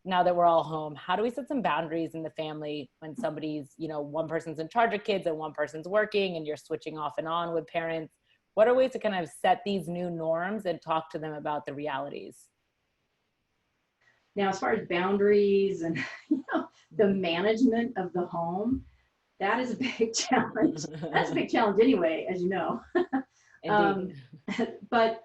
now that we're all home, how do we set some boundaries in the family when somebody's, one person's in charge of kids and one person's working and you're switching off and on with parents? What are ways to kind of set these new norms and talk to them about the realities? Now, as far as boundaries and the management of the home, that is a big challenge. That's a big challenge anyway, as you know. But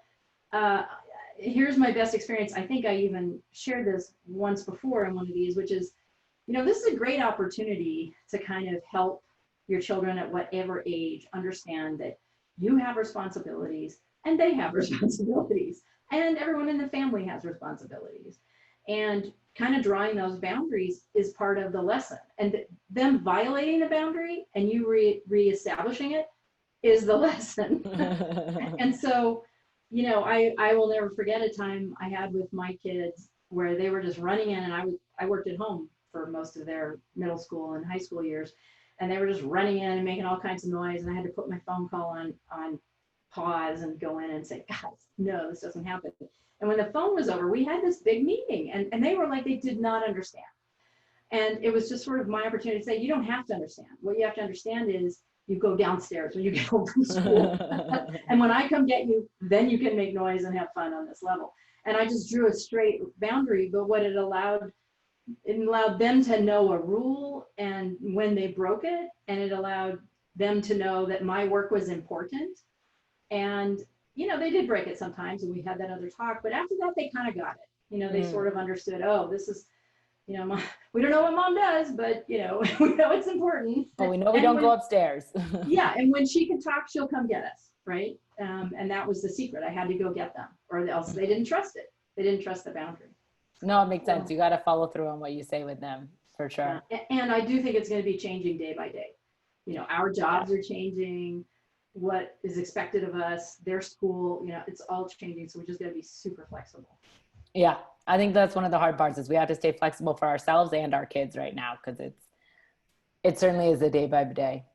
here's my best experience. I think I even shared this once before in one of these, which is, this is a great opportunity to kind of help your children at whatever age understand that you have responsibilities and they have responsibilities and everyone in the family has responsibilities. And kind of drawing those boundaries is part of the lesson. And them violating the boundary and you reestablishing it is the lesson. And so, I will never forget a time I had with my kids where they were just running in, and I worked at home for most of their middle school and high school years, and they were just running in and making all kinds of noise, and I had to put my phone call on pause and go in and say, guys, no, this doesn't happen. And when the phone was over, we had this big meeting, and they were like, they did not understand. And it was just sort of my opportunity to say, you don't have to understand. What you have to understand is you go downstairs when you get home from school. And when I come get you, then you can make noise and have fun on this level. And I just drew a straight boundary, but what it allowed them to know a rule and when they broke it, and it allowed them to know that my work was important. And, they did break it sometimes, and we had that other talk, but after that, they kind of got it. They sort of understood, oh, this is, Mom, we don't know what Mom does, but, we know it's important. Well, we know we don't go upstairs. Yeah, and when she can talk, she'll come get us, right? And that was the secret. I had to go get them, or else they didn't trust it. They didn't trust the boundary. No, it makes sense. You got to follow through on what you say with them, for sure. And I do think it's going to be changing day by day. Our jobs are changing. What is expected of us, their school, it's all changing. So we just got to be super flexible. Yeah, I think that's one of the hard parts is we have to stay flexible for ourselves and our kids right now, because it certainly is a day by day.